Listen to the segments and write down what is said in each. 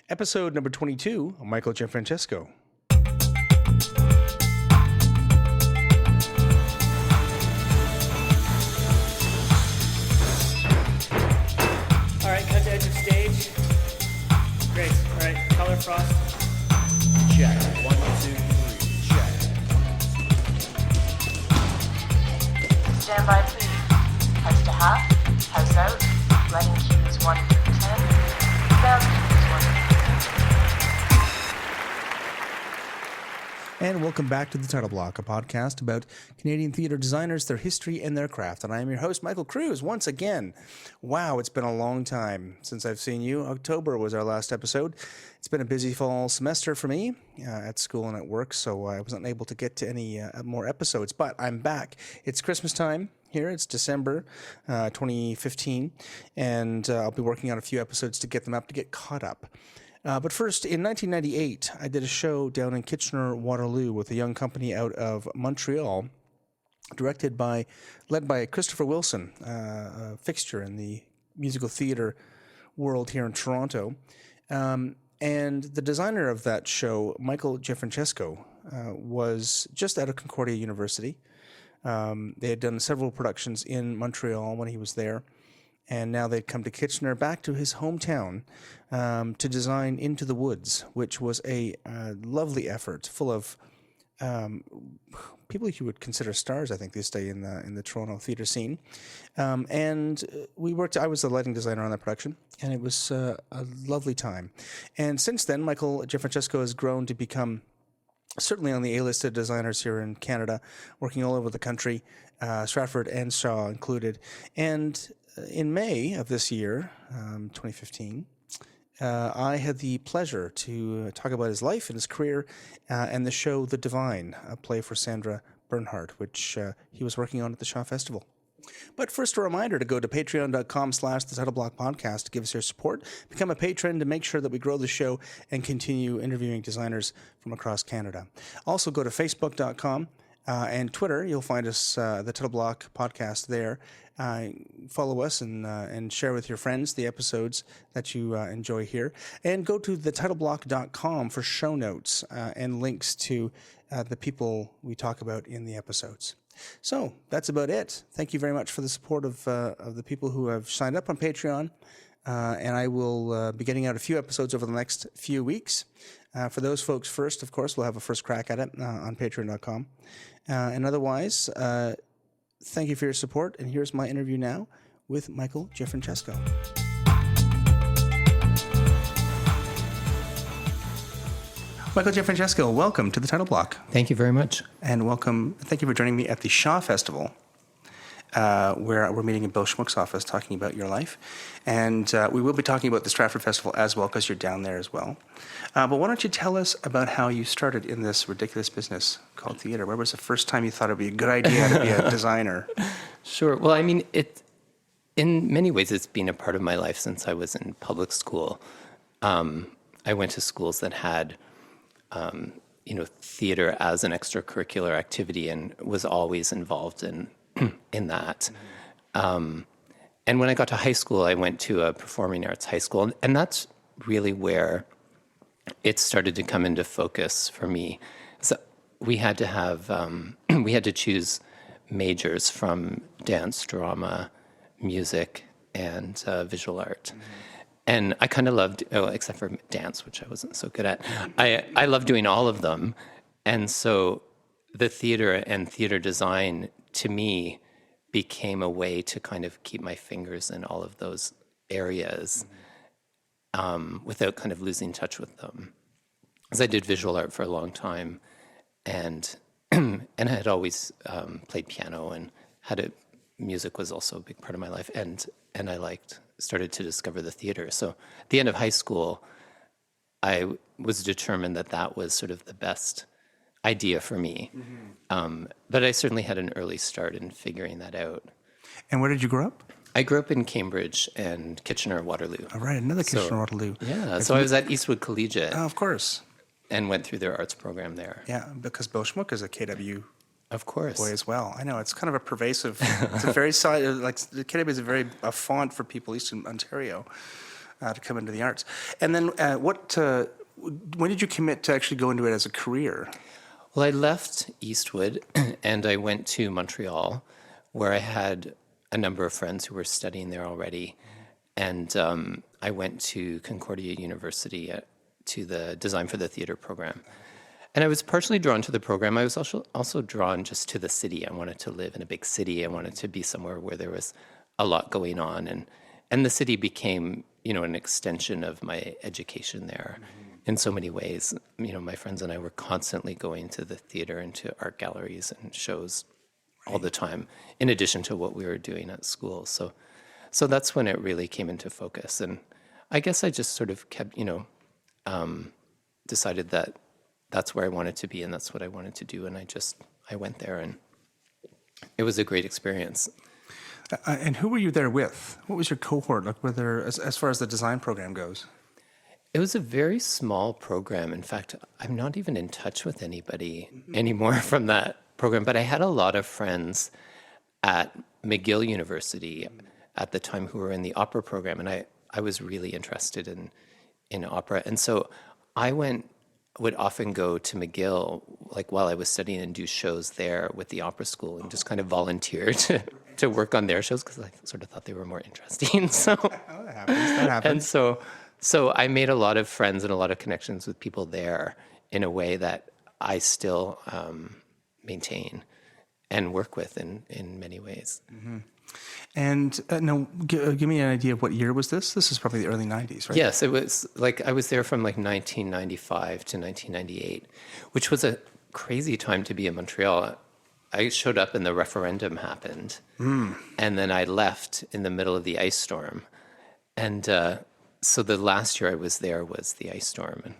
Episode number 22, Michael Gianfrancesco. All right, cut to edge of stage. Great. All right, color frost. Check. 1, 2, 3. Check. Stand by, please. House to half, house out, running cues 1 through 10, bound cues 1 through 10. And welcome back to The Title Block, a podcast about Canadian theatre designers, their history, and their craft. And I am your host, Michael Cruz, once again. Wow, it's been a long time since I've seen you. October was our last episode. It's been a busy fall semester for me at school and at work, so I wasn't able to get to any more episodes. But I'm back. It's Christmas time here. It's December 2015, and I'll be working on a few episodes to get them up, to get caught up. But first, in 1998, I did a show down in Kitchener-Waterloo with a young company out of Montreal, led by Christopher Wilson, a fixture in the musical theatre world here in Toronto. And the designer of that show, Michael Gianfrancesco, was just out of Concordia University. They had done several productions in Montreal when he was there. And now they'd come to Kitchener, back to his hometown, to design Into the Woods, which was a lovely effort, full of people you would consider stars, I think, these days in the Toronto theatre scene. And we worked. I was the lighting designer on that production, and it was a lovely time. And since then, Michael Gianfrancesco has grown to become certainly on the A-list of designers here in Canada, working all over the country, Stratford and Shaw included. And in May of this year, 2015, I had the pleasure to talk about his life and his career and the show The Divine, a play for Sandra Bernhardt, which he was working on at the Shaw Festival. But first, a reminder to go to patreon.com/The Title Block Podcast to give us your support. Become a patron to make sure that we grow the show and continue interviewing designers from across Canada. Also, go to facebook.com and Twitter. You'll find us, The Title Block Podcast there. Follow us and share with your friends the episodes that you enjoy here. And go to thetitleblock.com for show notes and links to the people we talk about in the episodes. So that's about it. Thank you very much for the support of the people who have signed up on Patreon. And I will be getting out a few episodes over the next few weeks. For those folks first, of course, we'll have a first crack at it on patreon.com. And otherwise, thank you for your support. And here's my interview now with Michael Gianfrancesco. Michael Gianfrancesco, welcome to the Title Block. Thank you very much. And welcome. Thank you for joining me at the Shaw Festival, where we're meeting in Bill Schmuck's office talking about your life. And we will be talking about the Stratford Festival as well, because you're down there as well. But why don't you tell us about how you started in this ridiculous business called theater? Where was the first time you thought it would be a good idea to be a designer? Sure. Well, I mean, in many ways, it's been a part of my life since I was in public school. I went to schools that had theater as an extracurricular activity and was always involved in that. And when I got to high school, I went to a performing arts high school, and that's really where it started to come into focus for me. So we had to have, we had to choose majors from dance, drama, music, and visual art. And I kind of loved, except for dance, which I wasn't so good at. I loved doing all of them. And so the theater and theater design, to me, became a way to kind of keep my fingers in all of those areas without kind of losing touch with them. Because I did visual art for a long time, and I had always played piano and music was also a big part of my life, and I started to discover the theater. So at the end of high school, I was determined that was sort of the best idea for me. But I certainly had an early start in figuring that out. And where did you grow up? I grew up in Cambridge and Kitchener-Waterloo. All right, another Kitchener-Waterloo. Yeah, so I was at Eastwood Collegiate. Oh, of course. And went through their arts program there. Yeah, because Bill Schmuck is a KW of course boy as well. I know, it's kind of a pervasive, it's a very, like, the KW is a font for people east in Ontario. to come into the arts. And then when did you commit to actually go into it as a career? Well, I left Eastwood and I went to Montreal, where I had a number of friends who were studying there already. And I went to Concordia University to the Design for the Theater program. And I was partially drawn to the program. I was also drawn just to the city. I wanted to live in a big city. I wanted to be somewhere where there was a lot going on. And the city became, an extension of my education there in so many ways. My friends and I were constantly going to the theater and to art galleries and shows all the time, in addition to what we were doing at school. So that's when it really came into focus. And I guess I just sort of kept, decided that that's where I wanted to be and that's what I wanted to do. And I went there and it was a great experience. And who were you there with? What was your cohort like? Whether as far as the design program goes? It was a very small program. In fact, I'm not even in touch with anybody anymore from that program. But I had a lot of friends at McGill University at the time who were in the opera program, and I was really interested in opera. And so I would often go to McGill, like while I was studying, and do shows there with the opera school and just kind of volunteer to work on their shows because I sort of thought they were more interesting. So That happens. and so I made a lot of friends and a lot of connections with people there in a way that I still maintain and work with in many ways. Mm-hmm. And now, give me an idea of what year was this? This is probably the early 90s, right? Yes, it was I was there from 1995 to 1998, which was a crazy time to be in Montreal. I showed up and the referendum happened, and then I left in the middle of the ice storm. And so the last year I was there was the ice storm. And,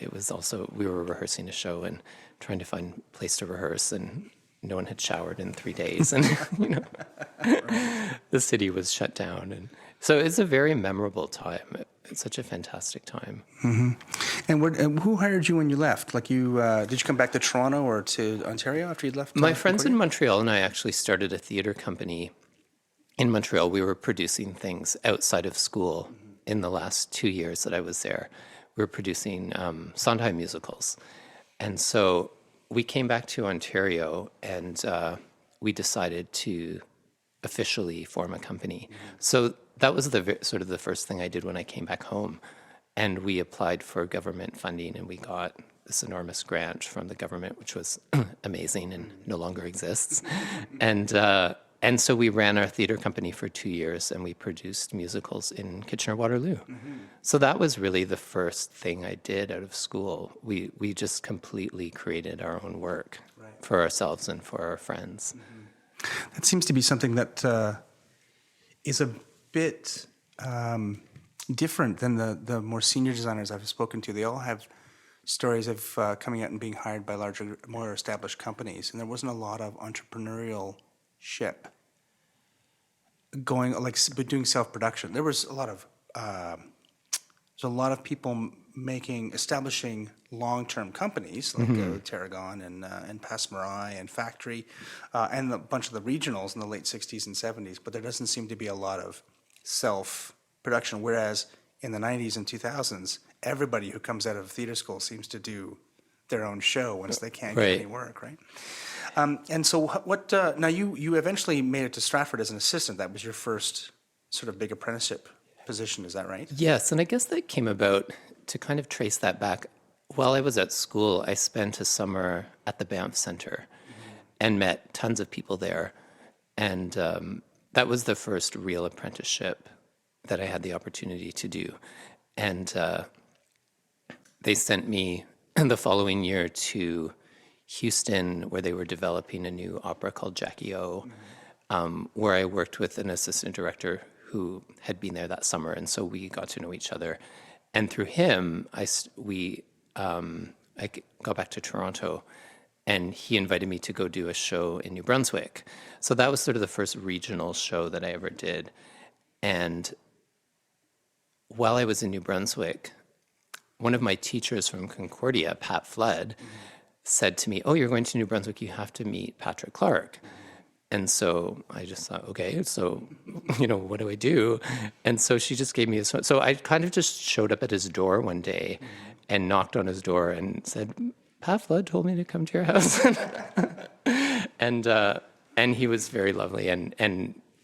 it was also, we were rehearsing a show and trying to find a place to rehearse, and no one had showered in 3 days. And, the city was shut down. And so it's a very memorable time. It's such a fantastic time. Mm-hmm. And who hired you when you left? Like did you come back to Toronto or to Ontario after you'd left? My friends in Montreal and I actually started a theater company in Montreal. We were producing things outside of school in the last 2 years that I was there. We were producing Sondheim musicals. And so we came back to Ontario and we decided to officially form a company. So that was sort of the first thing I did when I came back home. And we applied for government funding and we got this enormous grant from the government, which was amazing and no longer exists. And so we ran our theater company for 2 years and we produced musicals in Kitchener-Waterloo. So that was really the first thing I did out of school. We just completely created our own work for ourselves and for our friends. That seems to be something that is a bit different than the more senior designers I've spoken to. They all have stories of coming out and being hired by larger, more established companies, and there wasn't a lot of entrepreneurship going, like doing self-production. There was a lot of people establishing long-term companies like Tarragon and Passemarais and Factory and a bunch of the regionals in the late 60s and 70s, but there doesn't seem to be a lot of self-production, whereas in the 90s and 2000s, everybody who comes out of theater school seems to do their own show once they can't get any work, right? And so what now you eventually made it to Stratford as an assistant. That was your first sort of big apprenticeship position, is that right? Yes, and I guess that came about to kind of trace that back. While I was at school, I spent a summer at the Banff Center and met tons of people there. And that was the first real apprenticeship that I had the opportunity to do. And they sent me the following year to Houston, where they were developing a new opera called Jackie O, where I worked with an assistant director who had been there that summer, and so we got to know each other. And through him, I got back to Toronto, and he invited me to go do a show in New Brunswick. So that was sort of the first regional show that I ever did. And while I was in New Brunswick, one of my teachers from Concordia, Pat Flood, said to me, "Oh, you're going to New Brunswick, you have to meet Patrick Clark." And so I just thought, okay, so, what do I do? And so she just gave me so I kind of just showed up at his door one day and knocked on his door and said, Pat Flood told me to come to your house. And he was very lovely and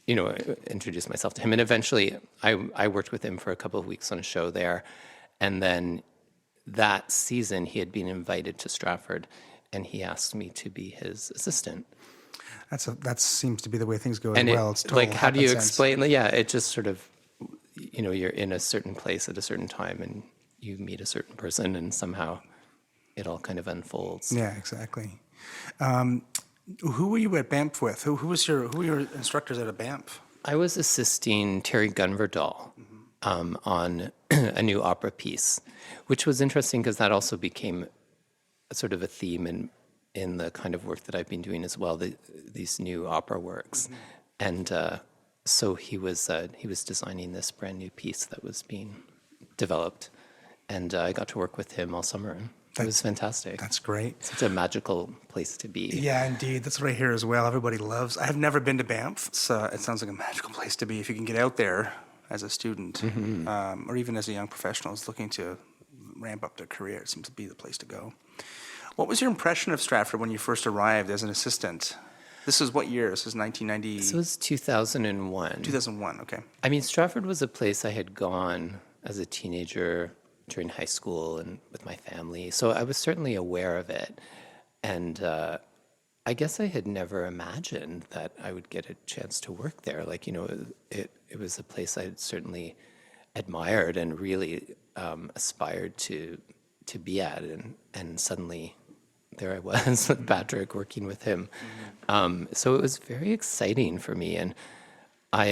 introduced myself to him. And eventually I worked with him for a couple of weeks on a show there. And then that season he had been invited to Stratford and he asked me to be his assistant. That seems to be the way things go as And well. It's total how do you happenstance. explain? Yeah, it just sort of, you're in a certain place at a certain time and you meet a certain person and somehow it all kind of unfolds. Yeah, exactly. Who were you at Banff with? Who were your instructors at Banff? I was assisting Terry Gunverdahl on a new opera piece, which was interesting because that also became sort of a theme in the kind of work that I've been doing as well, these new opera works. And so he was designing this brand new piece that was being developed. And I got to work with him all summer. And it was fantastic. That's great. Such a magical place to be. Yeah, indeed. That's what I hear as well. Everybody loves. I have never been to Banff. It sounds like a magical place to be if you can get out there as a student or even as a young professional who's looking to ramp up their career. It seems to be the place to go. What was your impression of Stratford when you first arrived as an assistant? This is what year? This is 1990? This was 2001. 2001, okay. I mean, Stratford was a place I had gone as a teenager during high school and with my family. So I was certainly aware of it. And I guess I had never imagined that I would get a chance to work there. Like, it was a place I had certainly admired and really aspired to be at. And suddenly there I was with Patrick working with him. So it was very exciting for me. And I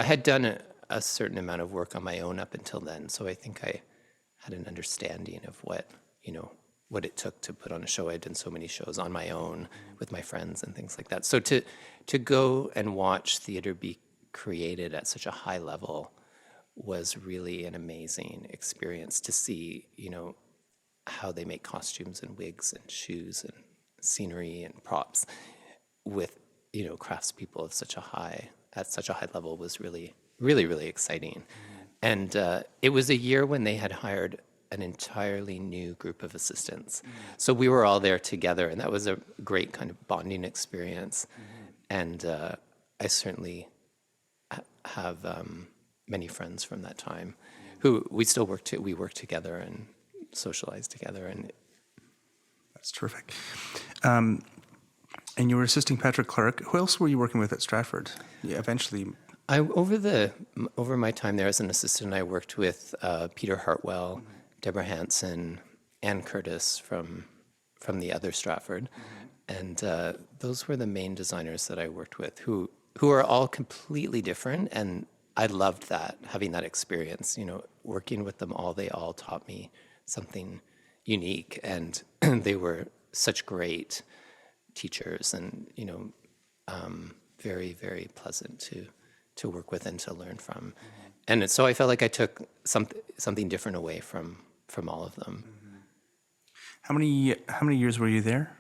had done a certain amount of work on my own up until then. So I think I had an understanding of what it took to put on a show. I'd done so many shows on my own with my friends and things like that. So to go and watch theater be created at such a high level was really an amazing experience to see, how they make costumes and wigs and shoes and scenery and props with, craftspeople at such a high level was really, really, really exciting. And it was a year when they had hired an entirely new group of assistants. So we were all there together, and that was a great kind of bonding experience. And I certainly have many friends from that time who we still work together and socialize together. And That's terrific. And you were assisting Patrick Clark. Who else were you working with at Stratford? Yeah, eventually. Over my time there as an assistant, I worked with Peter Hartwell, Deborah Hansen, Ann Curtis from the other Stratford, and those were the main designers that I worked with, who are all completely different, and I loved that, having that experience. Working with them all, they all taught me something unique, and they were such great teachers, and very, very pleasant to work with and to learn from. And so I felt like I took something different away from all of them. How many years were you there?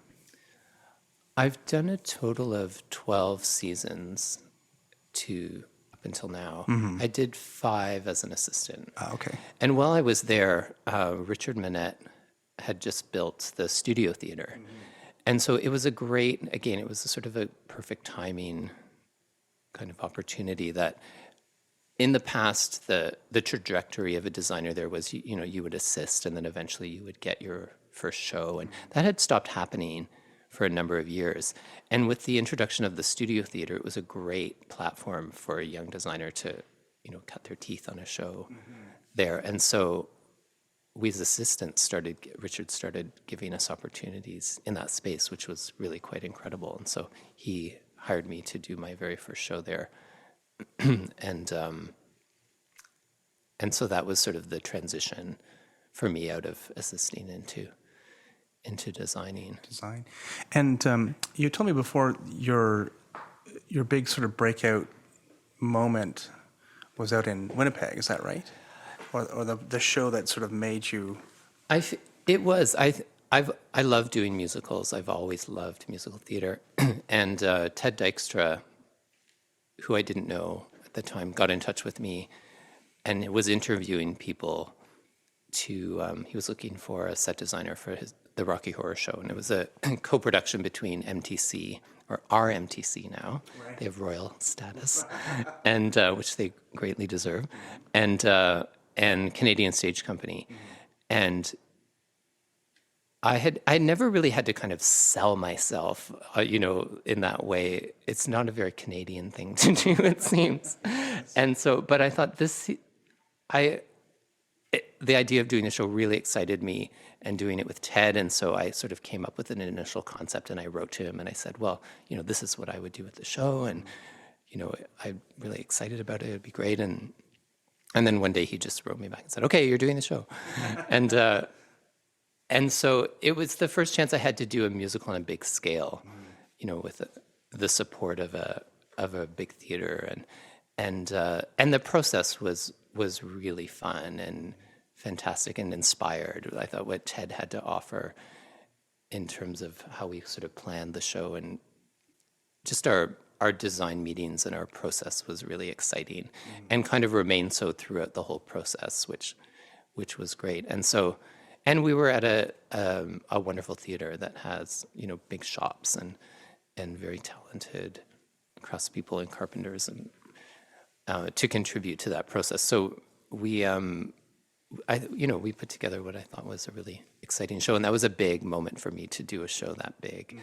I've done a total of 12 seasons up until now. I did 5 as an assistant. Okay. And while I was there, Richard Manette had just built the studio theater. And so it was it was a sort of a perfect timing kind of opportunity that in the past, the trajectory of a designer there was, you would assist and then eventually you would get your first show. And that had stopped happening for a number of years. And with the introduction of the studio theater, it was a great platform for a young designer to, cut their teeth on a show there. And so we as assistants Richard started giving us opportunities in that space, which was really quite incredible. And so he hired me to do my very first show there. And so that was sort of the transition for me out of assisting into designing. Design. And you told me before your big sort of breakout moment was out in Winnipeg. Is that right? Or the show that sort of made you? It was. I love doing musicals. I've always loved musical theater. And Ted Dykstra, who I didn't know at the time, got in touch with me and was interviewing people he was looking for a set designer for the Rocky Horror Show. And it was a co-production between MTC, or RMTC now. Right. They have royal status, and which they greatly deserve, and Canadian Stage Company. And I never really had to kind of sell myself, in that way. It's not a very Canadian thing to do, it seems. And so, but I thought the idea of doing the show really excited me, and doing it with Ted. And so I sort of came up with an initial concept, and I wrote to him and I said, well, this is what I would do with the show. And, I'm really excited about it. It'd be great. And then one day he just wrote me back and said, okay, you're doing the show. And so it was the first chance I had to do a musical on a big scale, with the support of a big theater, and the process was really fun and fantastic and inspired. I thought what Ted had to offer in terms of how we sort of planned the show, and just our design meetings and our process was really exciting, and kind of remained so throughout the whole process, which was great. And we were at a wonderful theater that has, big shops and very talented craftspeople and carpenters, and to contribute to that process. So we put together what I thought was a really exciting show, and that was a big moment for me to do a show that big.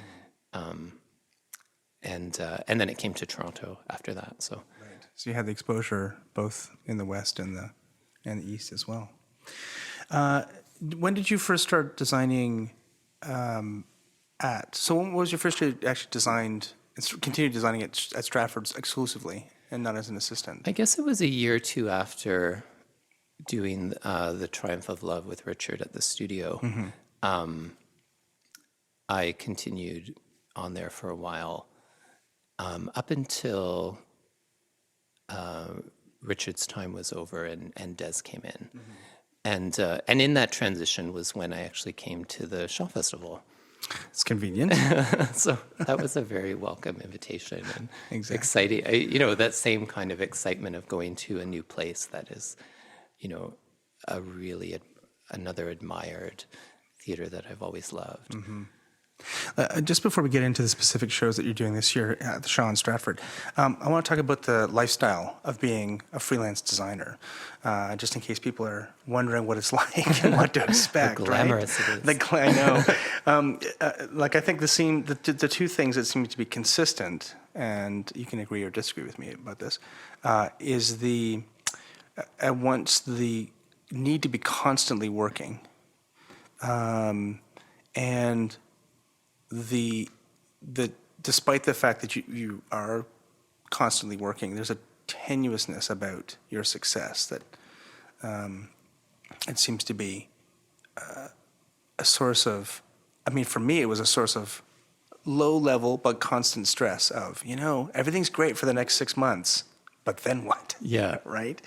And then it came to Toronto after that. So, right. So you had the exposure both in the West and the East as well. When did you first start designing So when was your first year actually designed, continued designing at Stratford exclusively and not as an assistant? I guess it was a year or two after doing The Triumph of Love with Richard at the studio. Mm-hmm. I continued on there for a while, up until Richard's time was over and Des came in. Mm-hmm. And in that transition was when I actually came to the Shaw Festival. It's convenient. So that was a very welcome invitation and exactly. exciting. That same kind of excitement of going to a new place that is, another admired theater that I've always loved. Mm-hmm. Just before we get into the specific shows that you're doing this year at the Shaw in Stratford, I want to talk about the lifestyle of being a freelance designer, just in case people are wondering what it's like and what to expect. How glamorous it is. I know. I think the two things that seem to be consistent, and you can agree or disagree with me about this, is at once the need to be constantly working, and the despite the fact that you are constantly working, there's a tenuousness about your success that it seems to be a source of, for me, it was a source of low level but constant stress of, everything's great for the next 6 months, but then what? Yeah. Right?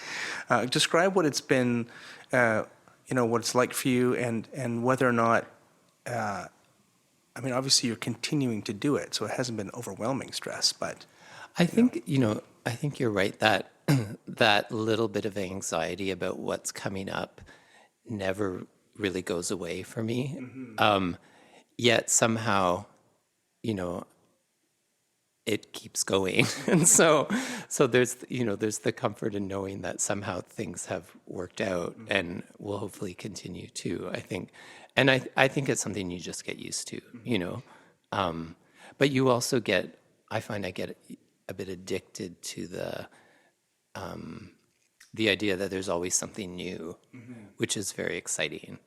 Describe what it's been, what it's like for you, and whether or not, obviously you're continuing to do it, so it hasn't been overwhelming stress, but... I think you're right that that little bit of anxiety about what's coming up never really goes away for me. Mm-hmm. Yet somehow, it keeps going. And so there's the comfort in knowing that somehow things have worked out, mm-hmm. and will hopefully continue to, I think. And I think it's something you just get used to, but you also I find I get a bit addicted to the idea that there's always something new, mm-hmm. which is very exciting.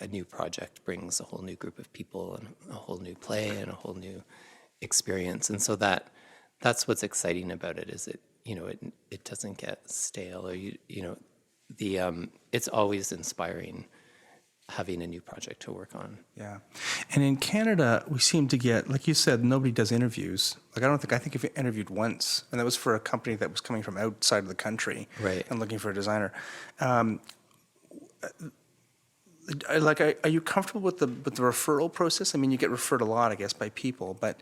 A new project brings a whole new group of people and a whole new play and a whole new experience. And so that's what's exciting about it, is it doesn't get stale, or it's always inspiring having a new project to work on. Yeah. And in Canada, we seem to get, like you said, nobody does interviews. I think if you interviewed once, and that was for a company that was coming from outside of the country, right, and looking for a designer. are you comfortable with the referral process? I mean, you get referred a lot, I guess, by people, but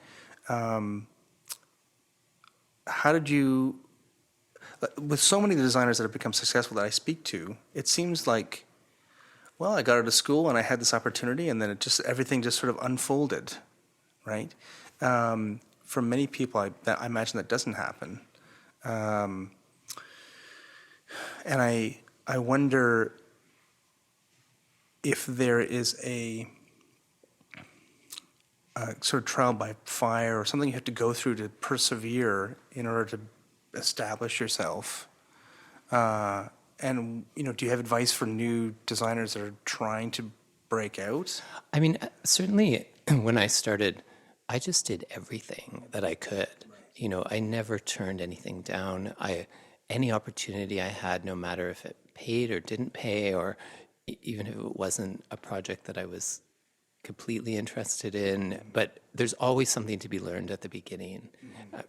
how did you, with so many of the designers that have become successful that I speak to, it seems like, well, I got out of school and I had this opportunity, and then everything just sort of unfolded, right? For many people, I imagine that doesn't happen, and I wonder if there is a sort of trial by fire or something you have to go through to persevere in order to establish yourself. And, do you have advice for new designers that are trying to break out? I mean, certainly when I started, I just did everything that I could. I never turned anything down. Any opportunity I had, no matter if it paid or didn't pay, or even if it wasn't a project that I was completely interested in, but there's always something to be learned at the beginning,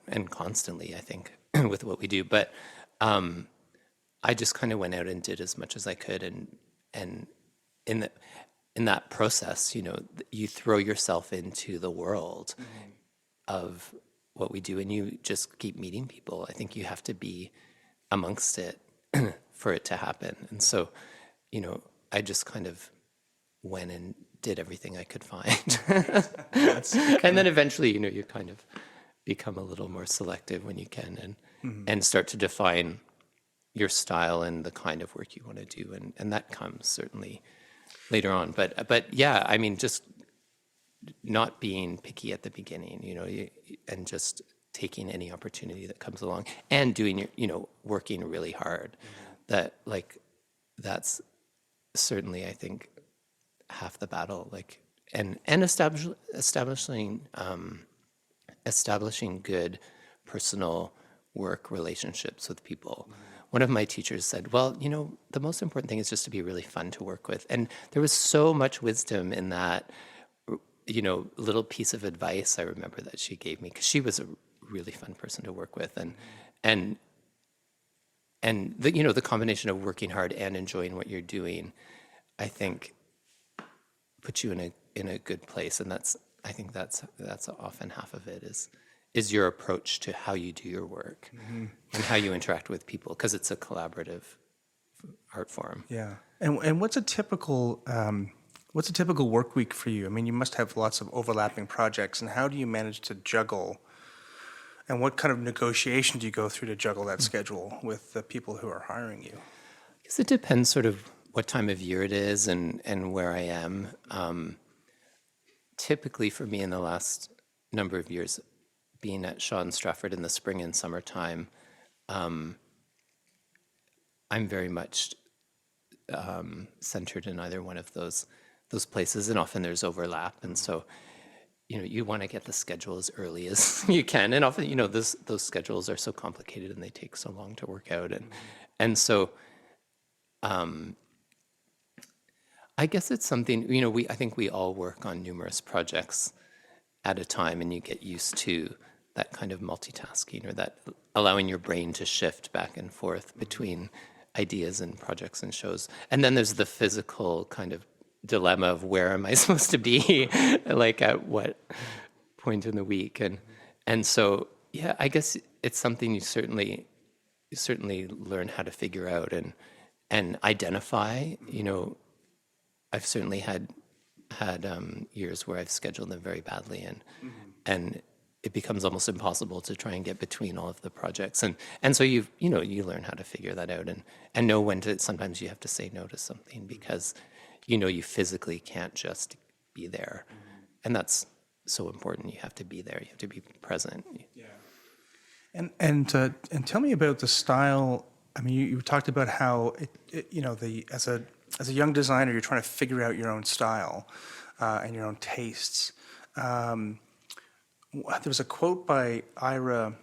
and constantly, I think, with what we do. But I just kind of went out and did as much as I could, and in that process, you throw yourself into the world of what we do, and you just keep meeting people. I think you have to be amongst it for it to happen. And so, I just kind of went and did everything I could find. And then eventually, you kind of become a little more selective when you can, and start to define your style and the kind of work you want to do. And that comes certainly later on. But yeah, I mean, just not being picky at the beginning, and just taking any opportunity that comes along, and doing working really hard. That's certainly, I think, half the battle. And establishing good personal work relationships with people. One of my teachers said, well, the most important thing is just to be really fun to work with. And there was so much wisdom in that, little piece of advice I remember that she gave me, because she was a really fun person to work with. And the combination of working hard and enjoying what you're doing, I think, puts you in a good place. And I think that's often half of it is your approach to how you do your work, and how you interact with people, because it's a collaborative art form. Yeah. And what's a typical work week for you? I mean, you must have lots of overlapping projects, and how do you manage to juggle? And what kind of negotiation do you go through to juggle that schedule with the people who are hiring you? I guess it depends sort of what time of year it is and where I am. Typically for me in the last number of years, being at Shaw and Stratford in the spring and summertime, I'm very much centered in either one of those places, and often there's overlap, and so you want to get the schedule as early as you can, and often those schedules are so complicated and they take so long to work out, and so I guess it's something I think we all work on numerous projects at a time, and you get used to that kind of multitasking, or that allowing your brain to shift back and forth between ideas and projects and shows. And then there's the physical kind of dilemma of where am I supposed to be, at what point in the week. And so, yeah, I guess it's something you certainly learn how to figure out and identify. I've certainly had years where I've scheduled them very badly, and it becomes almost impossible to try and get between all of the projects. And so you learn how to figure that out and know when to, sometimes you have to say no to something, because you physically can't just be there. And that's so important. You have to be there. You have to be present. Yeah. And tell me about the style. I mean, you talked about how as a young designer, you're trying to figure out your own style and your own tastes. There was a quote by Ira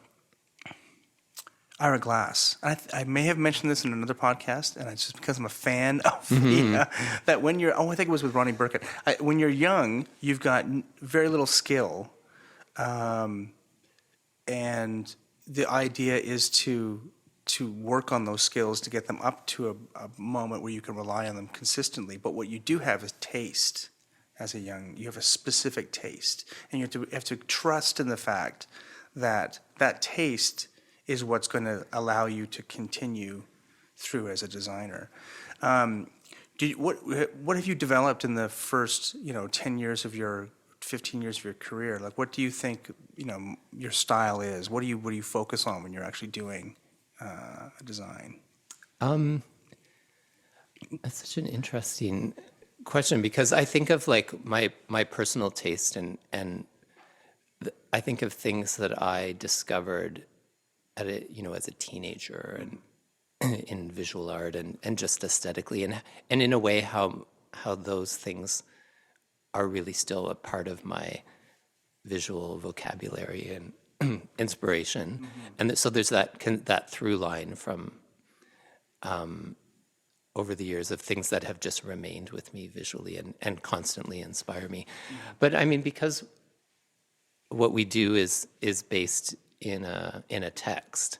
Glass. I may have mentioned this in another podcast, and it's just because I'm a fan of that when you're, I think it was with Ronnie Burkett, when you're young, you've got very little skill, and the idea is to to work on those skills to get them up to a moment where you can rely on them consistently. But what you do have is taste. As a young, you have a specific taste, and you have to trust in the fact that that taste is what's going to allow you to continue through as a designer. What have you developed in the first 10 years of your 15 years of your career? Like, what do you think your style is? What do you focus on when you're actually doing a design? That's such an interesting question, because I think of like my personal taste and I think of things that I discovered at as a teenager and in visual art and just aesthetically and in a way how those things are really still a part of my visual vocabulary and inspiration. And so there's that through line from over the years of things that have just remained with me visually and constantly inspire me. But I mean, because what we do is based in a text,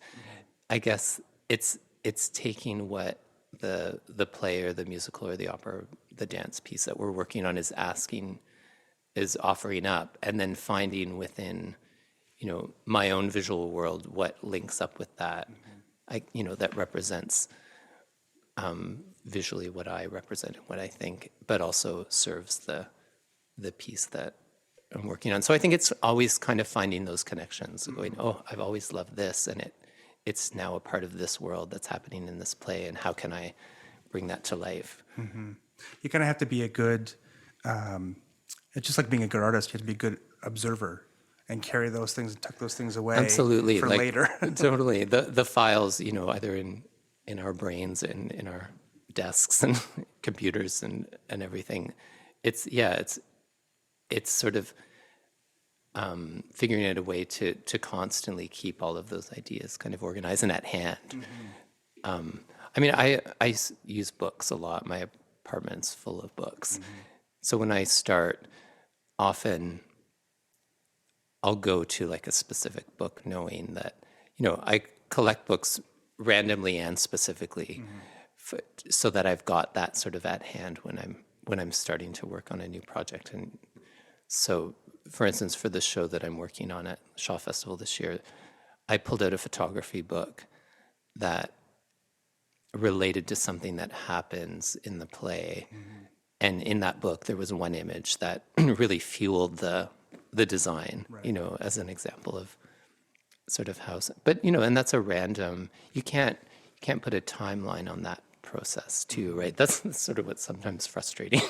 I guess it's taking what the play or the musical or the opera, the dance piece that we're working on is offering up, and then finding within my own visual world what links up with that. That represents visually what I represent and what I think, but also serves the piece that I'm working on. So I think it's always kind of finding those connections, going, oh, I've always loved this, and it's now a part of this world that's happening in this play, and how can I bring that to life? You kind of have to be a good, it's just like being a good artist, you have to be a good observer and carry those things and tuck those things away. Absolutely. For later. Totally. The files, either in our brains and in our desks and computers and everything. It's sort of figuring out a way to constantly keep all of those ideas kind of organized and at hand. I mean, I use books a lot. My apartment's full of books. So when I start, often I'll go to like a specific book knowing that, I collect books randomly and specifically so that I've got that sort of at hand when I'm starting to work on a new project. And so, for instance, for the show that I'm working on at Shaw Festival this year, I pulled out a photography book that related to something that happens in the play. And in that book, there was one image that really fueled the design, as an example of sort of how. But, and that's a random, you can't put a timeline on that process too, right? That's sort of what's sometimes frustrating.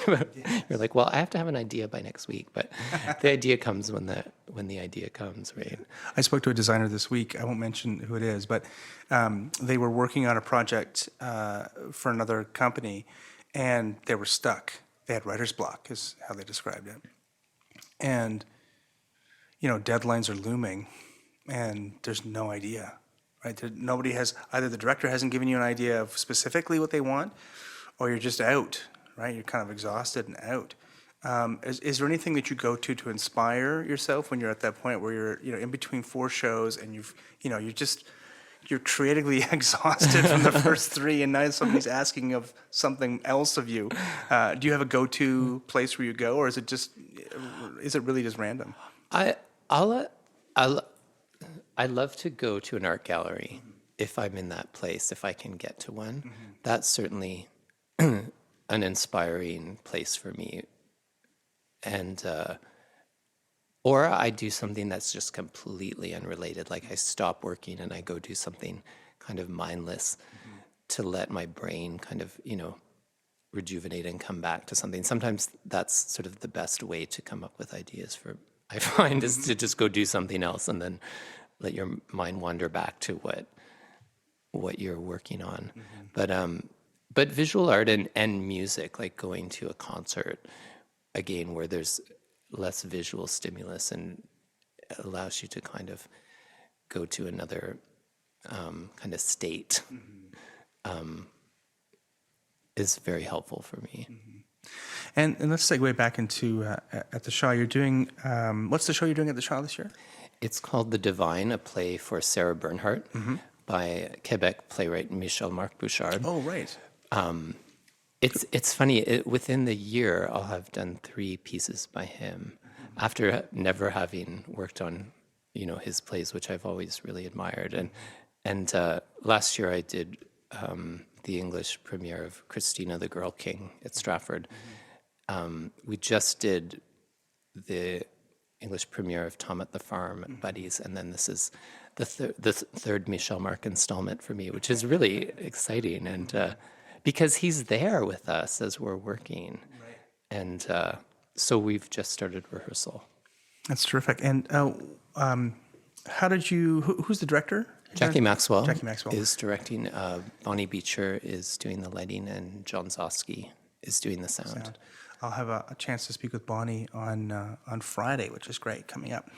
You're like, well, I have to have an idea by next week, but the idea comes when the idea comes, right? I spoke to a designer this week. I won't mention who it is, but they were working on a project for another company, and they were stuck. They had writer's block, is how they described it. And, deadlines are looming, and there's no idea. Right? Nobody has, either the director hasn't given you an idea of specifically what they want, or you're just out, right? You're kind of exhausted and out. Is there anything that you go to inspire yourself when you're at that point where you're, in between 4 shows and you're creatively exhausted from the first 3, and now somebody's asking of something else of you? Do you have a go-to place where you go, or is it really just random? I love to go to an art gallery if I'm in that place, if I can get to one. That's certainly an inspiring place for me. And or I do something that's just completely unrelated, like I stop working and I go do something kind of mindless to let my brain kind of, rejuvenate and come back to something. Sometimes that's sort of the best way to come up with ideas I find, is to just go do something else and then let your mind wander back to what you're working on. But visual art and music, like going to a concert, again, where there's less visual stimulus and allows you to kind of go to another kind of state, is very helpful for me. And let's segue back into at the Shaw. You're doing what's the show you're doing at the Shaw this year? It's called The Divine, a play for Sarah Bernhardt, by Quebec playwright Michel Marc Bouchard. Oh, right. It's funny. Within the year, I'll have done 3 pieces by him, after never having worked on, his plays, which I've always really admired. And last year I did the English premiere of Christina the Girl King at Stratford. We just did the English premiere of Tom at the Farm at Buddies, and then this is the third Michel Marc installment for me, which is really exciting, and because he's there with us as we're working, and so we've just started rehearsal. That's terrific. And how did you? Who's the director? Jackie Maxwell, Jackie Maxwell is directing. Bonnie Beecher is doing the lighting, and John Zosky is doing the sound. I'll have a chance to speak with Bonnie on Friday, which is great, coming up.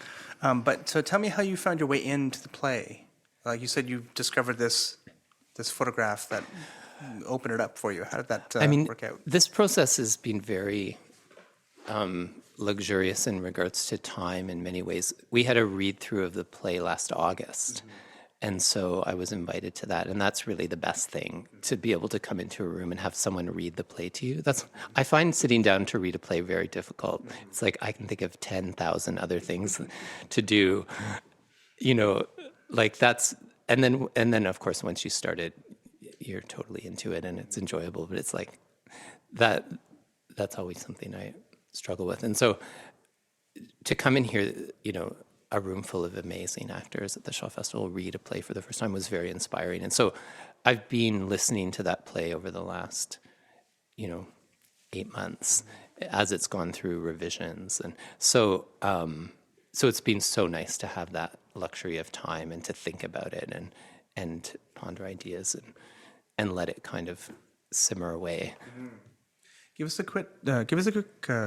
But so tell me how you found your way into the play. You said you discovered this photograph that opened it up for you. How did that work out? This process has been very luxurious in regards to time in many ways. We had a read-through of the play last August. And so I was invited to that. And that's really the best thing, to be able to come into a room and have someone read the play to you. I find sitting down to read a play very difficult. It's like I can think of 10,000 other things to do, like that's, and then of course, once you start it, you're totally into it and it's enjoyable, but it's like that's always something I struggle with. And so to come in here, a room full of amazing actors at the Shaw Festival read a play for the first time was very inspiring. And so I've been listening to that play over the last, 8 months as it's gone through revisions. And so it's been so nice to have that luxury of time and to think about it and ponder ideas and let it kind of simmer away. Give us a quick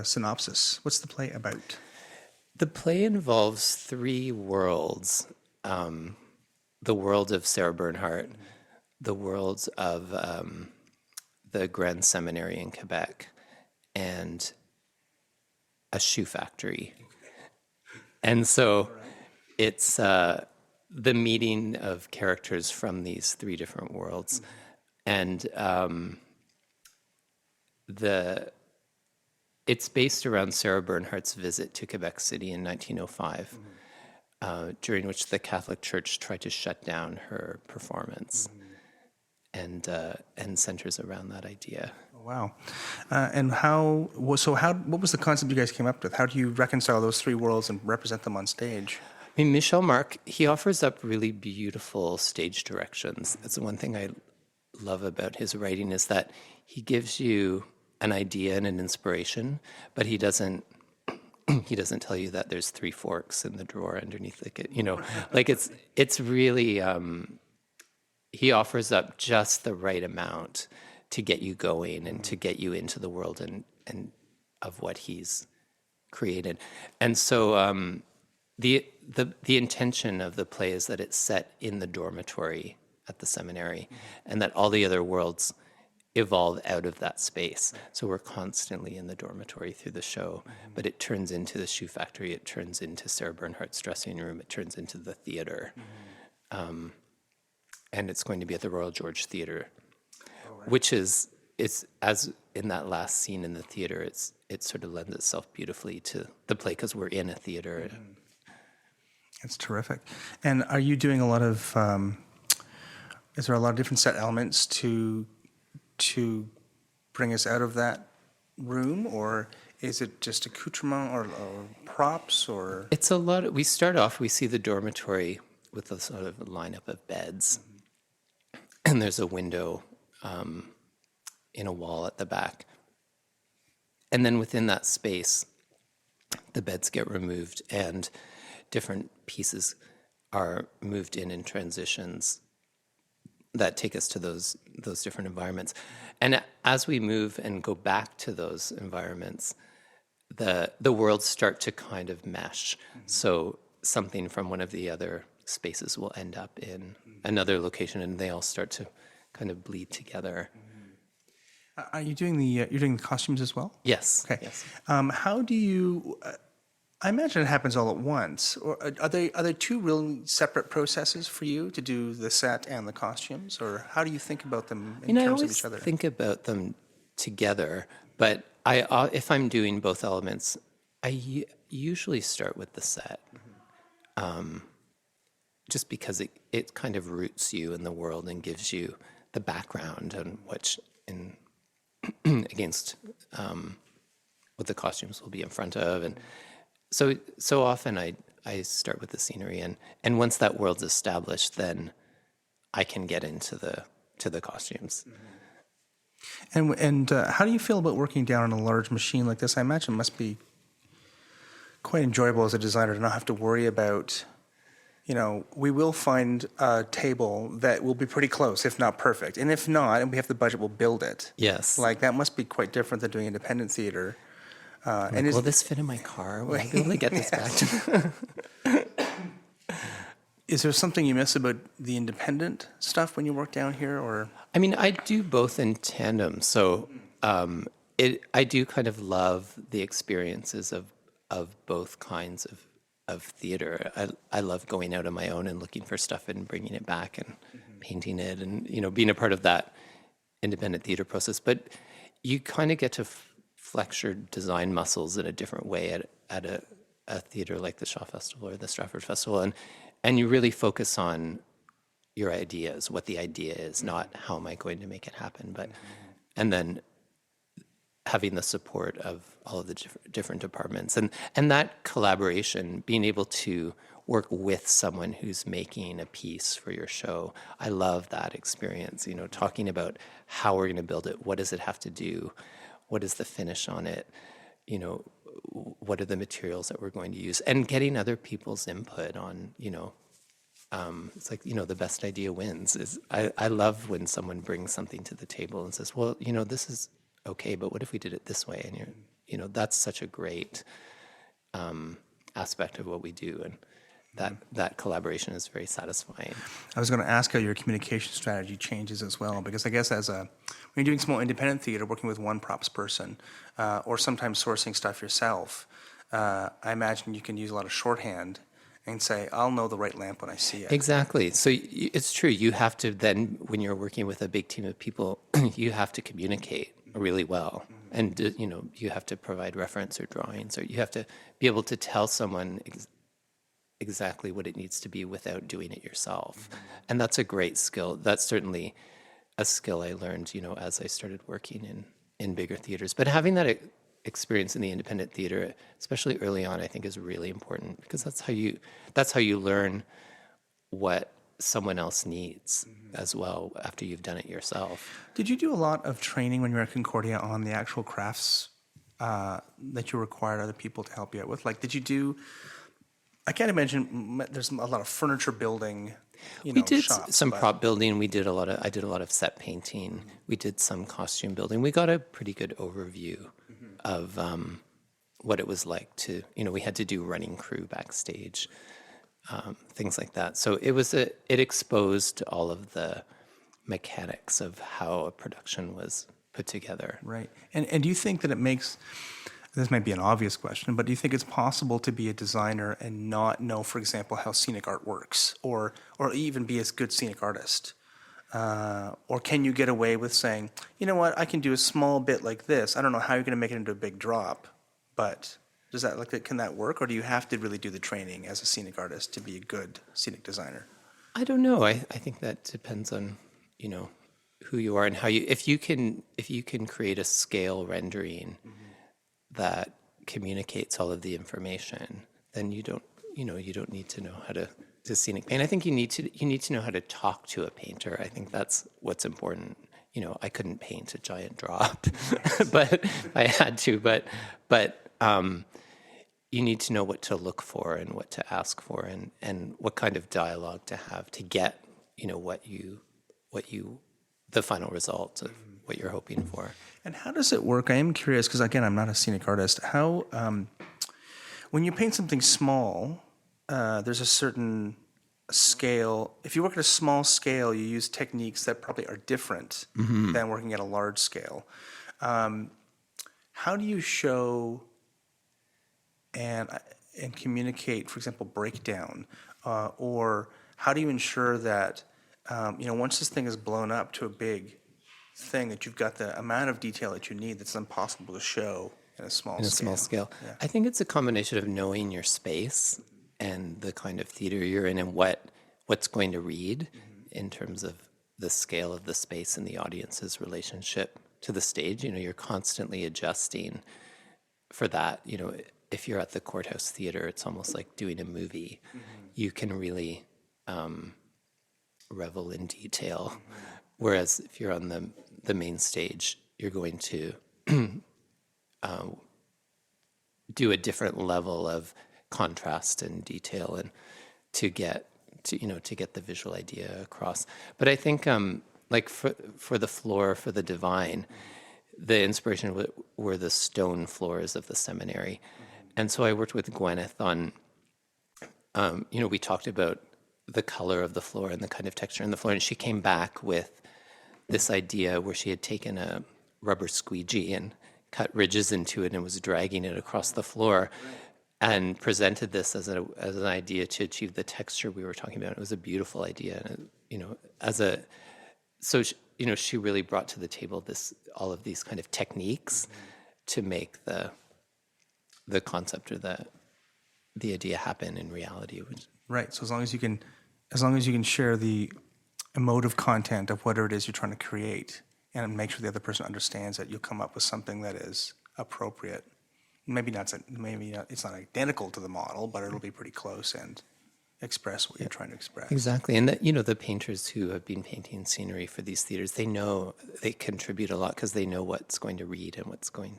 synopsis. What's the play about? The play involves 3 worlds. The world of Sarah Bernhardt, the worlds of the Grand Seminary in Quebec, and a shoe factory. And so it's the meeting of characters from these 3 different worlds. And it's based around Sarah Bernhardt's visit to Quebec City in 1905, during which the Catholic Church tried to shut down her performance, and centers around that idea. Oh, wow. And what was the concept you guys came up with? How do you reconcile those 3 worlds and represent them on stage? I mean, Michel Marc, he offers up really beautiful stage directions. That's the one thing I love about his writing, is that he gives you an idea and an inspiration, but he doesn't tell you that there's 3 forks in the drawer underneath like it's really he offers up just the right amount to get you going and to get you into the world and of what he's created. And so the intention of the play is that it's set in the dormitory at the seminary, and that all the other worlds evolve out of that space. So we're constantly in the dormitory through the show, but it turns into the shoe factory, it turns into Sarah Bernhardt's dressing room, it turns into the theater. And it's going to be at the Royal George Theatre, which it's as in that last scene in the theater, it sort of lends itself beautifully to the play because we're in a theater. That's terrific. And are you doing a lot of, is there a lot of different set elements to bring us out of that room, or is it just accoutrement or props, or? It's a lot. We start off, we see the dormitory with a sort of lineup of beds, and there's a window in a wall at the back. And then within that space, the beds get removed and different pieces are moved in transitions that take us to those different environments. And as we move and go back to those environments, the worlds start to kind of mesh. So something from one of the other spaces will end up in another location, and they all start to kind of bleed together. Are you doing you're doing the costumes as well? Yes. Okay. Yes. How do you I imagine it happens all at once. Or are they two really separate processes for you to do the set and the costumes, or how do you think about them in I terms of always each other? think about them together, but if I'm doing both elements, I usually start with the set, just because it kind of roots you in the world and gives you the background and what's in against what the costumes will be in front of, and so often I start with the scenery, and once that world's established, then I can get into the costumes. And how do you feel about working down on a large machine like this? I imagine it must be quite enjoyable as a designer to not have to worry about, we will find a table that will be pretty close, if not perfect. And if not, and we have the budget, we'll build it. Yes. Like, that must be quite different than doing independent theater. Will this fit in my car? Will I be able to get this back to Is there something you miss about the independent stuff when you work down here, or? I mean, I do both in tandem. So I do kind of love the experiences of both kinds of theater. I love going out on my own and looking for stuff and bringing it back and painting it and, being a part of that independent theater process. But you kind of get to flex your design muscles in a different way at a theater like the Shaw Festival or the Stratford Festival. And you really focus on your ideas, what the idea is, not how am I going to make it happen, and then having the support of all of the different departments and that collaboration, being able to work with someone who's making a piece for your show. I love that experience, talking about how we're going to build it. What does it have to do? What is the finish on it? What are the materials that we're going to use, and getting other people's input on, it's like, the best idea wins. I love when someone brings something to the table and says, well, this is okay, but what if we did it this way? And that's such a great aspect of what we do. And that collaboration is very satisfying. I was going to ask how your communication strategy changes as well, because I guess when you're doing small independent theater, working with one props person, or sometimes sourcing stuff yourself, I imagine you can use a lot of shorthand and say, I'll know the right lamp when I see it. Exactly. So it's true. You have to then, when you're working with a big team of people, you have to communicate really well. And, you have to provide reference or drawings, or you have to be able to tell someone exactly what it needs to be without doing it yourself. And that's a great skill. That's certainly a skill I learned, as I started working in bigger theaters. But having that experience in the independent theater, especially early on, I think is really important, because that's how you learn what someone else needs as well after you've done it yourself. Did you do a lot of training when you were at Concordia on the actual crafts that you required other people to help you out with? Like, did you do? I can't imagine there's a lot of furniture building. We did shops, some prop building. I did a lot of set painting. We did some costume building. We got a pretty good overview of what it was like to, we had to do running crew backstage, things like that. So it exposed all of the mechanics of how a production was put together. Right. And do you think that it makes, this might be an obvious question, but do you think it's possible to be a designer and not know, for example, how scenic art works, or even be a good scenic artist? Or can you get away with saying, you know what, I can do a small bit like this. I don't know how you're going to make it into a big drop, but can that work? Or do you have to really do the training as a scenic artist to be a good scenic designer? I don't know. I think that depends on, who you are and how if you can create a scale rendering that communicates all of the information, then you don't need to know how to scenic paint. I think you need to know how to talk to a painter. I think that's what's important. I couldn't paint a giant drop, but I had to. But you need to know what to look for and what to ask for, and what kind of dialogue to have to get the final result of what you're hoping for. And how does it work? I am curious, because again, I'm not a scenic artist. How, when you paint something small, there's a certain scale. If you work at a small scale, you use techniques that probably are different than working at a large scale. How do you show, and and communicate, for example, breakdown, or how do you ensure that once this thing is blown up to a big thing, that you've got the amount of detail that you need that's impossible to show in a small in a scale? small scale. Yeah. I think it's a combination of knowing your space and the kind of theater you're in and what's going to read in terms of the scale of the space and the audience's relationship to the stage. You're constantly adjusting for that. If you're at the Courthouse Theater, it's almost like doing a movie. You can really revel in detail. Whereas if you're on the main stage, you're going to do a different level of contrast and detail, and to get the visual idea across. But I think like for the floor for the Divine, the inspiration were the stone floors of the seminary. And so I worked with Gwyneth on, we talked about the color of the floor and the kind of texture in the floor, and she came back with this idea where she had taken a rubber squeegee and cut ridges into it and was dragging it across the floor, and presented this as an idea to achieve the texture we were talking about. It was a beautiful idea, and she really brought to the table all of these kind of techniques to make the concept or the idea happen in reality. Right. So as long as you can share the emotive content of whatever it is you're trying to create, and make sure the other person understands that, you'll come up with something that is appropriate. Maybe not. It's not identical to the model, but it'll be pretty close and express what you're trying to express. Exactly. And the painters who have been painting scenery for these theaters, they know they contribute a lot because they know what's going to read and what's going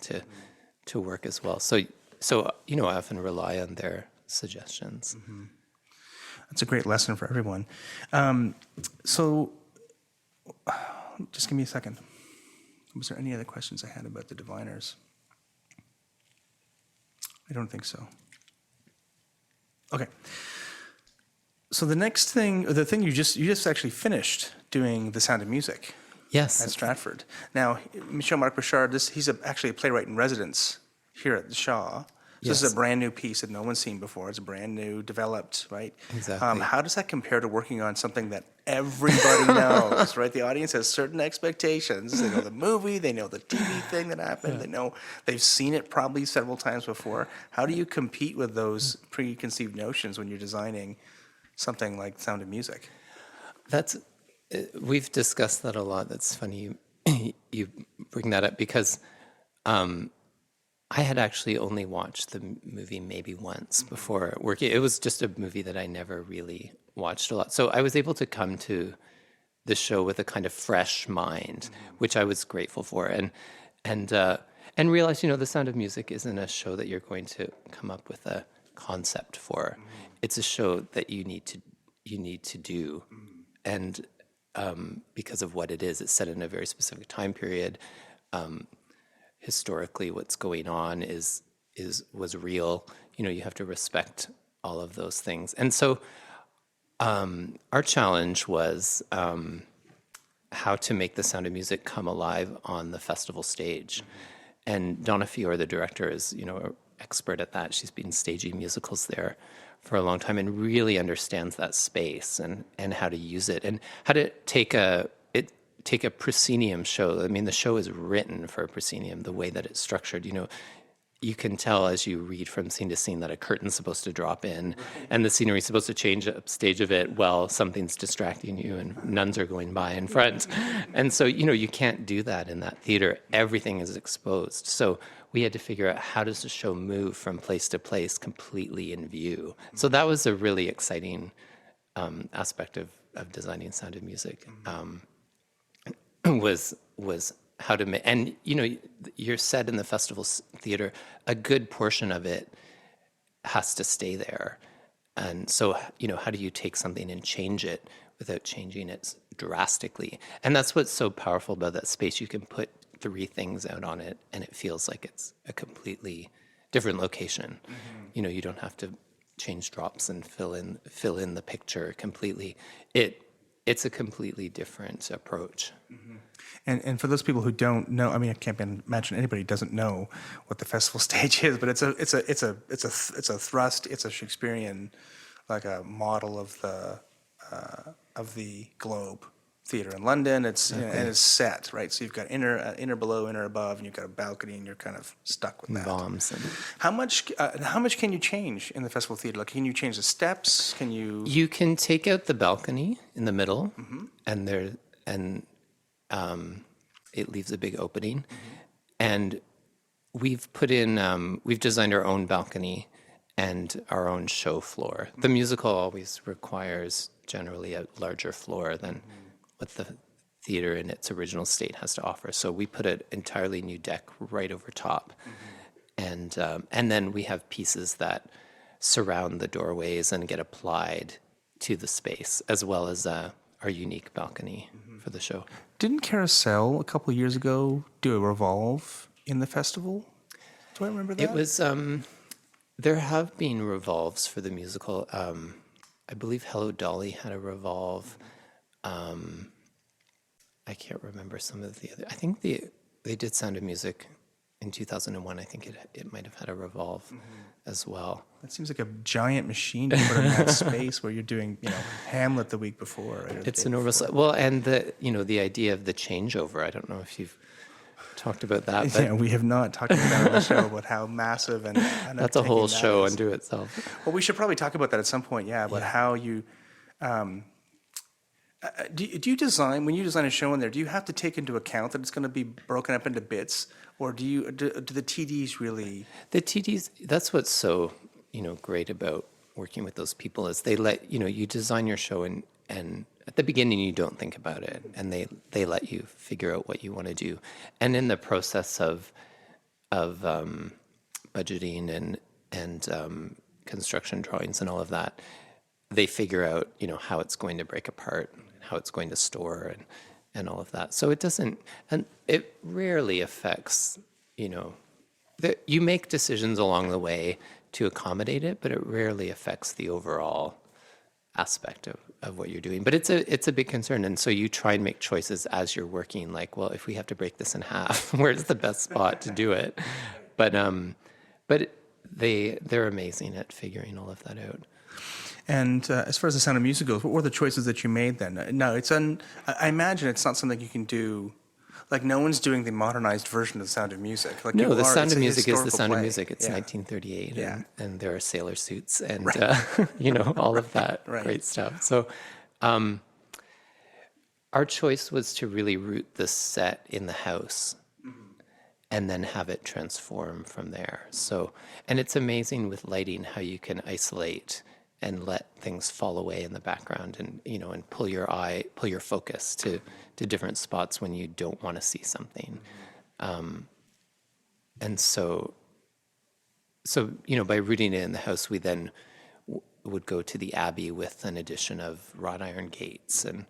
to work as well. So I often rely on their suggestions. That's a great lesson for everyone. So just give me a second. Was there any other questions I had about the Diviners? I don't think so. Okay. So the next thing, the thing you just actually finished doing The Sound of Music. Yes. At Stratford. Now, Michel-Marc Bouchard, he's actually a playwright in residence here at the Shaw. So Yes. This is a brand new piece that no one's seen before. It's brand new, developed, right? Exactly. How does that compare to working on something that everybody knows, right? The audience has certain expectations. They know the movie, they know the TV thing that happened, they've seen it probably several times before. How do you compete with those preconceived notions when you're designing something like Sound of Music? We've discussed that a lot. That's funny you bring that up, because I had actually only watched the movie maybe once before working. It was just a movie that I never really watched a lot. So I was able to come to the show with a kind of fresh mind, which I was grateful for, and realize, The Sound of Music isn't a show that you're going to come up with a concept for. It's a show that you need to do, and because of what it is, it's set in a very specific time period. Historically, what's going on was real. You have to respect all of those things. And so our challenge was how to make The Sound of Music come alive on the festival stage. And Donna Fiore, the director, is an expert at that. She's been staging musicals there for a long time and really understands that space and how to use it, and how to take a proscenium show. I mean, the show is written for a proscenium, the way that it's structured. You can tell as you read from scene to scene that a curtain's supposed to drop in, and the scenery is supposed to change upstage of it while something's distracting you and nuns are going by in front. And so, you can't do that in that theater. Everything is exposed. So we had to figure out, how does the show move from place to place completely in view? So that was a really exciting aspect of designing Sound of Music. Was how to make, and you're set in the festival theater, a good portion of it has to stay there, and so how do you take something and change it without changing it drastically? And that's what's so powerful about that space. You can put 3 things out on it and it feels like it's a completely different location. You don't have to change drops and fill in the picture completely. it's a completely different approach. And for those people who don't know, I mean, I can't imagine anybody doesn't know what the festival stage is, but it's a thrust, it's a Shakespearean, like a model of the Globe Theatre in London. It's and it's set right, so you've got inner below, inner above, and you've got a balcony, and you're kind of stuck with that. Bombs. And How much can you change in the festival theatre? Like, can you change the steps? Can you? you can take out the balcony in the middle, Mm-hmm. and it leaves a big opening. And we've put in, we've designed our own balcony and our own show floor. The musical always requires generally a larger floor than what the theater in its original state has to offer. So we put an entirely new deck right over top. And then we have pieces that surround the doorways and get applied to the space, as well as our unique balcony for the show. Didn't Carousel a couple of years ago do a revolve in the festival? Do I remember that? It was, there have been revolves for the musical. I believe Hello Dolly had a revolve. I can't remember some of the other. I think they did Sound of Music in 2001. I think it might have had a revolve as well. That seems like a giant machine to put in that space where you're doing, Hamlet the week before. Right, or the It's day enormous. before. Well, and the idea of the changeover. I don't know if you've talked about that, but Yeah, we have not talked about that on the show, about how massive and that's a whole undertaking that show is. unto itself. Well, we should probably talk about that at some point, about how you. Do you design, when you design a show in there, do you have to take into account that it's going to be broken up into bits, or do the TDs really? The TDs, that's what's so, great about working with those people is they let, you design your show and at the beginning you don't think about it, and they let you figure out what you want to do. And in the process of budgeting and construction drawings and all of that, they figure out, how it's going to break apart, how it's going to store and all of that. So it doesn't, and it rarely affects, you make decisions along the way to accommodate it, but it rarely affects the overall aspect of what you're doing. But it's a big concern. And so you try and make choices as you're working, like, well, if we have to break this in half, where's the best spot to do it? But they're amazing at figuring all of that out. And as far as the Sound of Music goes, what were the choices that you made then? No, I imagine it's not something you can do. Like, no one's doing the modernized version of the Sound of Music. Like, No, the Sound it's of a Music is the historical Sound of play. Music. It's Yeah. 1938, Yeah. and there are sailor suits and Right. all of that Right. great stuff. So, our choice was to really root the set in the house, and then have it transform from there. So, and it's amazing with lighting how you can isolate and let things fall away in the background, and and pull your focus to different spots when you don't want to see something. And so by rooting it in the house, we then would go to the Abbey with an addition of wrought iron gates, and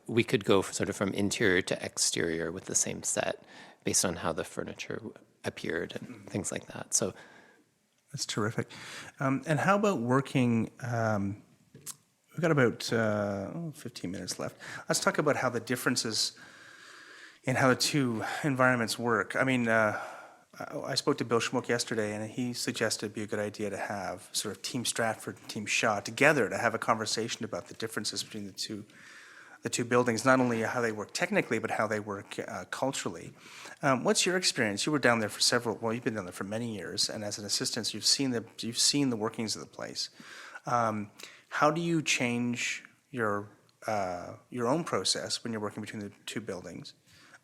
we could go sort of from interior to exterior with the same set based on how the furniture appeared and things like that. So That's terrific. And how about working? We've got about 15 minutes left. Let's talk about how the differences in how the two environments work. I mean, I spoke to Bill Schmuck yesterday, and he suggested it'd be a good idea to have sort of Team Stratford and Team Shaw together to have a conversation about the differences between the two buildings, not only how they work technically, but how they work culturally. What's your experience? You were down there for you've been down there for many years, and as an assistant, you've seen the workings of the place. How do you change your own process when you're working between the two buildings?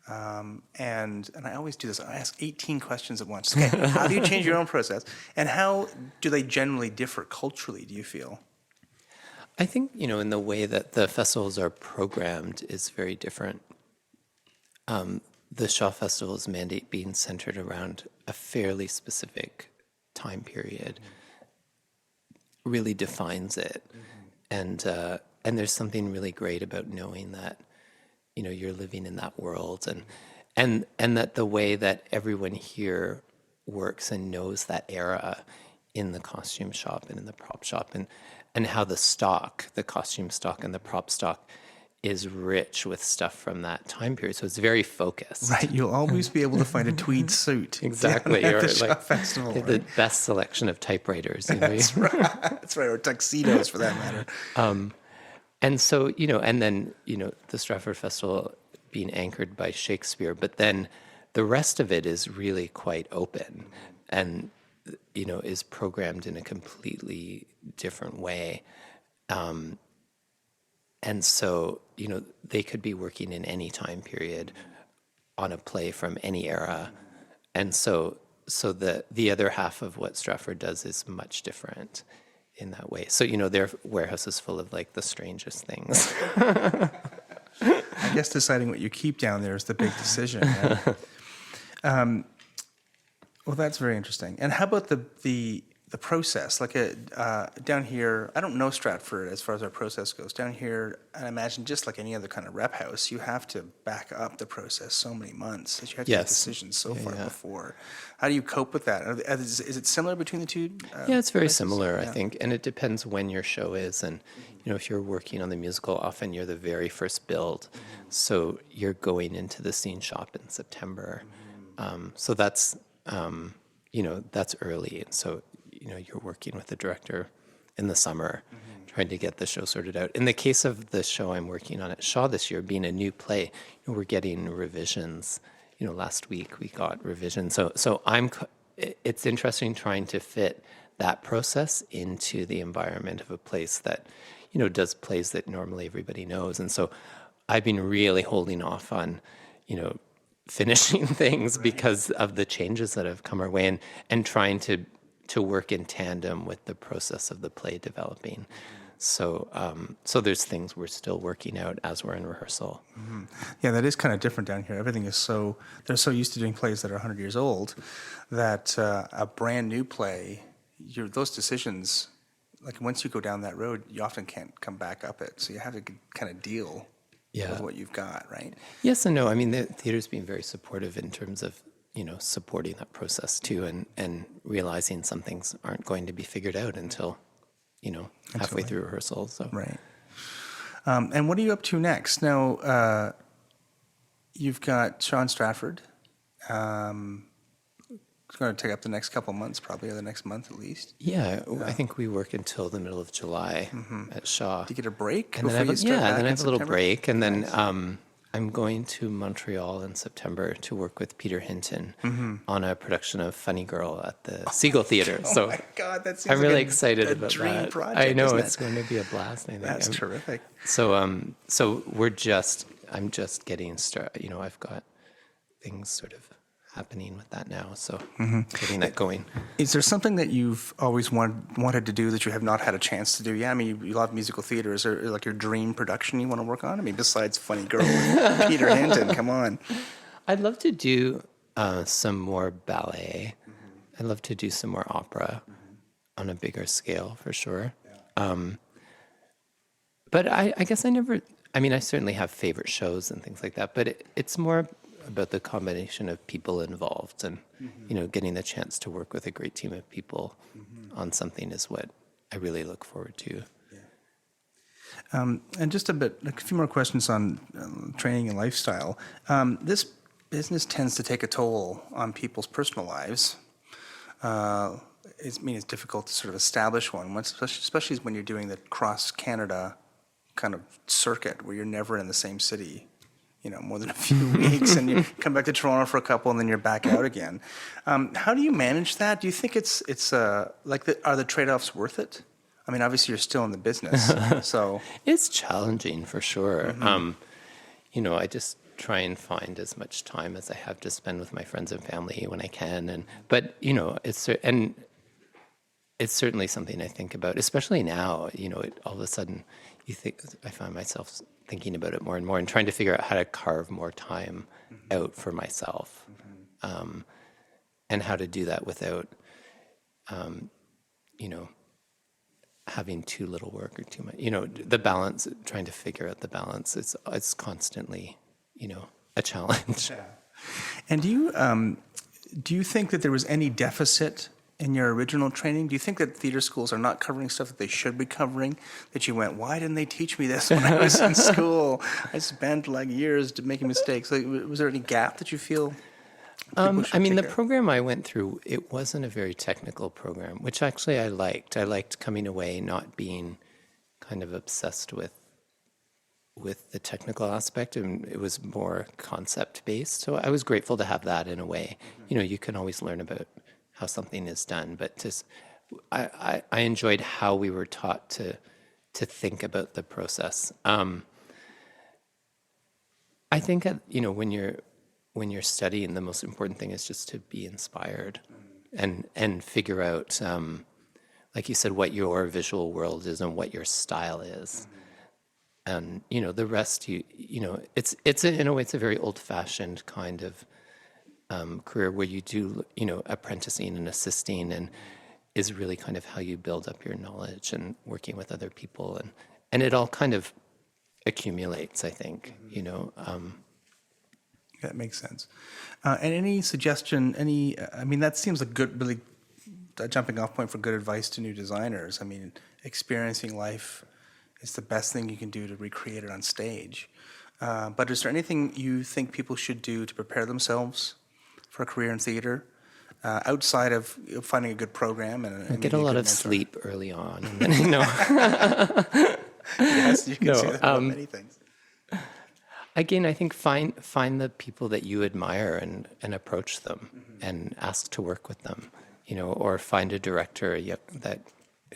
And I always do this. I ask 18 questions at once. Okay, how do you change your own process, and how do they generally differ culturally? Do you feel? I think, in the way that the festivals are programmed is very different. The Shaw Festival's mandate being centered around a fairly specific time period really defines it. And there's something really great about knowing that, you're living in that world, and that the way that everyone here works and knows that era in the costume shop and in the prop shop, and how the stock, the costume stock and the prop stock, is rich with stuff from that time period. So it's very focused. Right, you'll always be able to find a tweed suit. Exactly. down at Or the Shaw like Festival. the Right? best selection of typewriters. You know? That's right. That's right, or tuxedos for that matter. And so, and then, the Stratford Festival being anchored by Shakespeare, but then the rest of it is really quite open and, is programmed in a completely different way. And so, they could be working in any time period on a play from any era. And so the other half of what Stratford does is much different in that way. So, their warehouse is full of like the strangest things. I guess deciding what you keep down there is the big decision. Right? Well, that's very interesting. And how about the process? Like down here, I don't know Stratford as far as our process goes. Down here, I imagine just like any other kind of rep house, you have to back up the process so many months that you have to make decisions so far before. How do you cope with that? Is it similar between the two? Yeah, it's very similar, I think. And it depends when your show is. And, if you're working on the musical, often you're the very first build. So you're going into the scene shop in September. So that's, that's early. And so, you're working with the director in the summer, trying to get the show sorted out. In the case of the show I'm working on at Shaw this year, being a new play, we're getting revisions. Last week we got revisions. So it's interesting trying to fit that process into the environment of a place that, does plays that normally everybody knows. And so I've been really holding off on, finishing things because of the changes that have come our way and trying to work in tandem with the process of the play developing. So there's things we're still working out as we're in rehearsal. Mm-hmm. Yeah, that is kind of different down here. Everything is they're so used to doing plays that are 100 years old that a brand new play, those decisions, like once you go down that road, you often can't come back up it. So you have to kind of deal with what you've got, right? Yes and no. I mean, the theater's been very supportive in terms of supporting that process too, and realizing some things aren't going to be figured out until, halfway through rehearsal. So right. And what are you up to next? Now, you've got Shaw in Stratford. It's going to take up the next couple months, probably, or the next month at least. Yeah, I think we work until the middle of July at Shaw. Do you get a break? And then I have a little break, and then I'm going to Montreal in September to work with Peter Hinton on a production of Funny Girl at the Seagull Theatre. Oh my God, that seems I'm like really excited about dream that. project, I know, isn't it's it? going to be a blast. I think. That's terrific. So I'm just getting started. I've got things sort of happening with that now, so getting that going. Is there something that you've always wanted to do that you have not had a chance to do? Yeah, I mean, you love musical theater. Is there like your dream production you want to work on? I mean, besides Funny Girl with Peter Hinton, come on. I'd love to do some more ballet. I'd love to do some more opera on a bigger scale, for sure. But I guess I certainly have favorite shows and things like that, but it's more about the combination of people involved and, getting the chance to work with a great team of people on something is what I really look forward to. Yeah. And just a few more questions on training and lifestyle. This business tends to take a toll on people's personal lives. It's difficult to sort of establish one, especially when you're doing the cross-Canada kind of circuit where you're never in the same city, more than a few weeks, and you come back to Toronto for a couple, and then you're back out again. How do you manage that? Do you think are the trade-offs worth it? I mean, obviously you're still in the business, so It's challenging for sure. I just try and find as much time as I have to spend with my friends and family when I can, but it's certainly something I think about, especially now. All of a sudden, I find myself thinking about it more and more and trying to figure out how to carve more time out for myself, and how to do that without, having too little work or too much. The balance, trying to figure out the balance. It's constantly, a challenge. And do you think that there was any deficit in your original training? Do you think that theater schools are not covering stuff that they should be covering? That you went, why didn't they teach me this when I was in school? I spent like years making mistakes. Like, was there any gap that you feel? I mean, the program I went through, it wasn't a very technical program, which actually I liked. I liked coming away not being kind of obsessed with the technical aspect, and it was more concept-based. So I was grateful to have that in a way. You know, you can always learn about how something is done, but I enjoyed how we were taught to think about the process. I think, you know, when you're studying, the most important thing is just to be inspired and figure out, like you said, what your visual world is and what your style is. And, you know, the rest, you know, it's in a way, it's a very old-fashioned kind of career where you do, you know, apprenticing and assisting, and is really kind of how you build up your knowledge and working with other people. And it all kind of accumulates, I think, you know. That makes sense. And any suggestion, I mean, that seems like good, really a jumping off point for good advice to new designers. I mean, experiencing life is the best thing you can do to recreate it on stage. But is there anything you think people should do to prepare themselves for a career in theater, outside of finding a good program and get a lot of sleep early on, and then, you know. Yes, you can see that about many things. Again, I think find the people that you admire and approach them and ask to work with them, you know, or find a director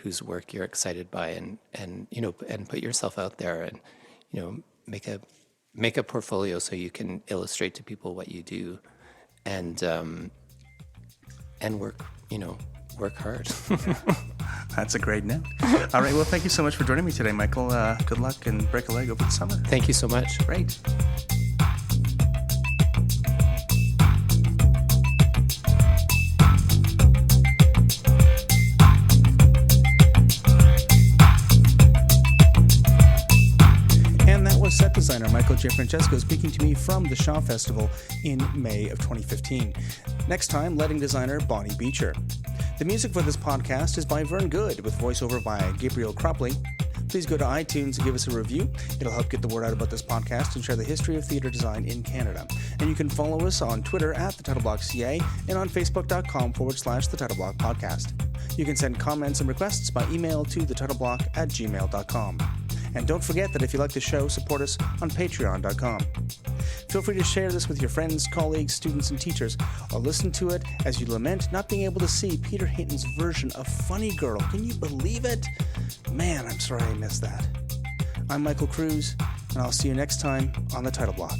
whose work you're excited by, and you know, and put yourself out there, and, you know, make a portfolio so you can illustrate to people what you do, and work, you know, work hard. That's a great note. All right, well, thank you so much for joining me today, Michael. Good luck and break a leg over the summer. Thank you so much. Great. And that was set designer Michael Gianfrancesco speaking to me from the Shaw Festival in May of 2015. Next time, lighting designer Bonnie Beecher. The music for this podcast is by Vern Good, with voiceover by Gabriel Cropley. Please go to iTunes and give us a review. It'll help get the word out about this podcast and share the history of theatre design in Canada. And you can follow us on Twitter @thetitleBlockCA and on Facebook.com/thetitleBlock podcast. You can send comments and requests by email to thetitleBlock@gmail.com. And don't forget that if you like the show, support us on patreon.com. Feel free to share this with your friends, colleagues, students, and teachers, or listen to it as you lament not being able to see Peter Hayton's version of Funny Girl. Can you believe it? Man, I'm sorry I missed that. I'm Michael Cruz, and I'll see you next time on The Title Block.